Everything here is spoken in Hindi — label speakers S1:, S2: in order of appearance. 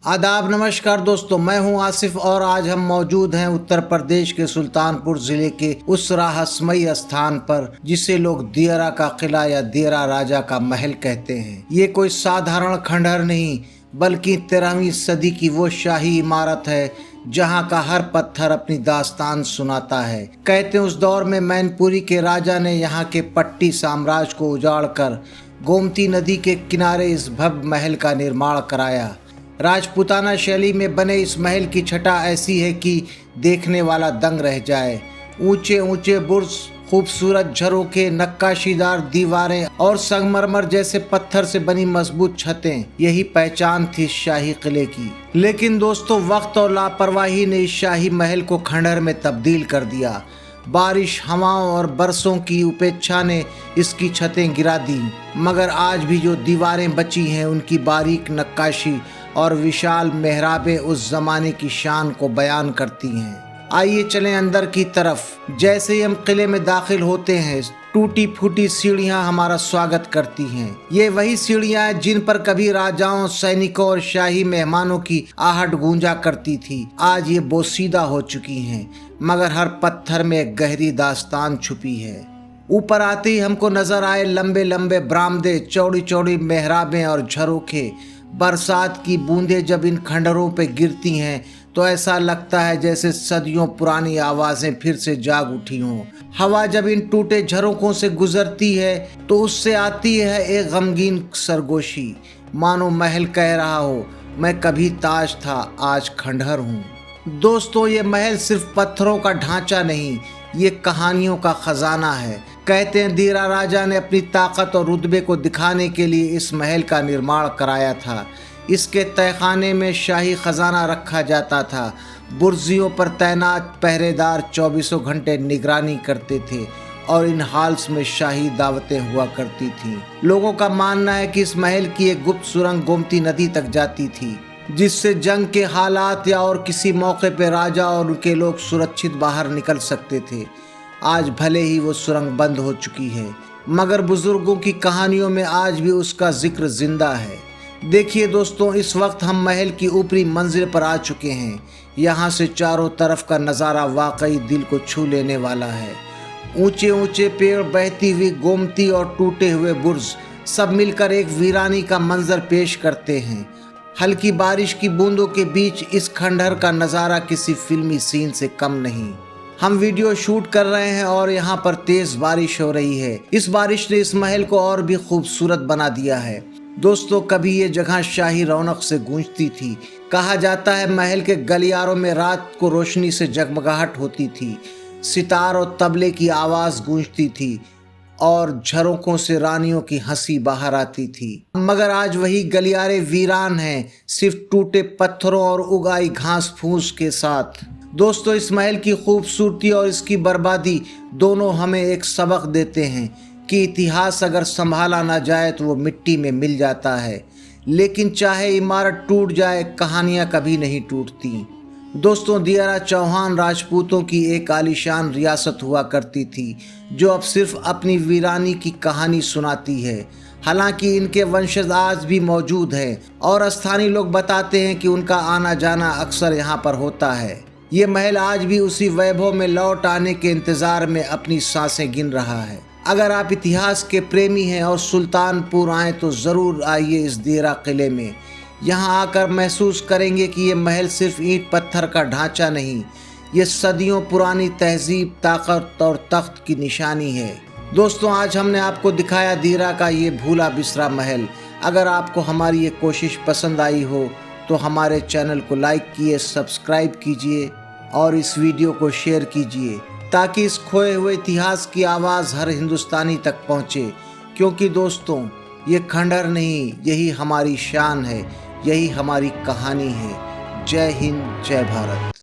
S1: आदाब नमस्कार दोस्तों, मैं हूं आसिफ और आज हम मौजूद हैं उत्तर प्रदेश के सुल्तानपुर जिले के उस रहस्यमयी स्थान पर जिसे लोग दियरा का किला या दियरा राजा का महल कहते हैं। ये कोई साधारण खंडहर नहीं बल्कि 13वीं सदी की वो शाही इमारत है जहाँ का हर पत्थर अपनी दास्तान सुनाता है। कहते हैं उस दौर में मैनपुरी के राजा ने यहाँ के पट्टी साम्राज्य को उजाड़कर गोमती नदी के किनारे इस भव्य महल का निर्माण कराया। राजपूताना शैली में बने इस महल की छटा ऐसी है कि देखने वाला दंग रह जाए। ऊंचे ऊंचे बुर्ज, खूबसूरत झरोखे, नक्काशीदार दीवारें और संगमरमर जैसे पत्थर से बनी मजबूत छतें, यही पहचान थी इस शाही किले की। लेकिन दोस्तों, वक्त और लापरवाही ने इस शाही महल को खंडहर में तब्दील कर दिया। बारिश, हवाओं और बरसों की उपेक्षा ने इसकी छतें गिरा दी, मगर आज भी जो दीवारें बची हैं उनकी बारीक नक्काशी और विशाल मेहराबें उस जमाने की शान को बयान करती हैं। आइए चलें अंदर की तरफ। जैसे ही हम किले में दाखिल होते हैं, टूटी फूटी सीढ़ियां हमारा स्वागत करती हैं। ये वही सीढ़ियां हैं जिन पर कभी राजाओं, सैनिकों और शाही मेहमानों की आहट गूंजा करती थी। आज ये बोसीदा हो चुकी हैं, मगर हर पत्थर में एक गहरी दास्तान छुपी है। ऊपर आते ही हमको नजर आए लंबे लंबे बरामदे, चौड़ी चौड़ी मेहराबें और झरोखे। बरसात की बूंदें जब इन खंडहरों पे गिरती हैं तो ऐसा लगता है जैसे सदियों पुरानी आवाजें फिर से जाग उठी हों। हवा जब इन टूटे झरोकों से गुजरती है तो उससे आती है एक गमगीन सरगोशी, मानो महल कह रहा हो, मैं कभी ताज था, आज खंडहर हूँ। दोस्तों, ये महल सिर्फ पत्थरों का ढांचा नहीं, ये कहानियों का खजाना है। कहते हैं दियरा राजा ने अपनी ताकत और रुतबे को दिखाने के लिए इस महल का निर्माण कराया था। इसके तहखाने में शाही खजाना रखा जाता था। बुर्जियों पर तैनात पहरेदार 24 घंटे निगरानी करते थे और इन हाल्स में शाही दावतें हुआ करती थीं। लोगों का मानना है कि इस महल की एक गुप्त सुरंग गोमती नदी तक जाती थी, जिससे जंग के हालात या और किसी मौके पर राजा और उनके लोग सुरक्षित बाहर निकल सकते थे। आज भले ही वो सुरंग बंद हो चुकी है, मगर बुजुर्गों की कहानियों में आज भी उसका जिक्र जिंदा है। देखिए दोस्तों, इस वक्त हम महल की ऊपरी मंजिल पर आ चुके हैं। यहाँ से चारों तरफ का नज़ारा वाकई दिल को छू लेने वाला है। ऊंचे ऊंचे पेड़, बहती हुई गोमती और टूटे हुए बुर्ज सब मिलकर एक वीरानी का मंजर पेश करते हैं। हल्की बारिश की बूंदों के बीच इस खंडहर का नज़ारा किसी फिल्मी सीन से कम नहीं। हम वीडियो शूट कर रहे हैं और यहाँ पर तेज बारिश हो रही है। इस बारिश ने इस महल को और भी खूबसूरत बना दिया है। दोस्तों, कभी ये जगह शाही रौनक से गूंजती थी। कहा जाता है महल के गलियारों में रात को रोशनी से जगमगाहट होती थी, सितार और तबले की आवाज़ गूंजती थी और झरोकों से रानियों की हंसी बाहर आती थी। मगर आज वही गलियारे वीरान हैं, सिर्फ टूटे पत्थरों और उगाई घास फूस के साथ। दोस्तों, इस महल की खूबसूरती और इसकी बर्बादी दोनों हमें एक सबक देते हैं कि इतिहास अगर संभाला ना जाए तो वो मिट्टी में मिल जाता है, लेकिन चाहे इमारत टूट जाए, कहानियाँ कभी नहीं टूटती। दोस्तों, दियरा चौहान राजपूतों की एक आलीशान रियासत हुआ करती थी जो अब सिर्फ अपनी वीरानी की कहानी सुनाती है। हालांकि इनके वंशज आज भी मौजूद हैं और स्थानीय लोग बताते हैं कि उनका आना जाना अक्सर यहाँ पर होता है। ये महल आज भी उसी वैभव में लौट आने के इंतजार में अपनी सांसें गिन रहा है। अगर आप इतिहास के प्रेमी हैं और सुल्तानपुर आएँ तो ज़रूर आइए इस दियरा किले में। यहाँ आकर महसूस करेंगे कि ये महल सिर्फ ईंट पत्थर का ढांचा नहीं, ये सदियों पुरानी तहजीब, ताकत और तख्त की निशानी है। दोस्तों, आज हमने आपको दिखाया दियरा का ये भूला बिसरा महल। अगर आपको हमारी ये कोशिश पसंद आई हो तो हमारे चैनल को लाइक कीजिए, सब्सक्राइब कीजिए और इस वीडियो को शेयर कीजिए ताकि इस खोए हुए इतिहास की आवाज़ हर हिंदुस्तानी तक पहुँचे। क्योंकि दोस्तों, ये खंडहर नहीं, यही हमारी शान है, यही हमारी कहानी है। जय हिंद, जय भारत।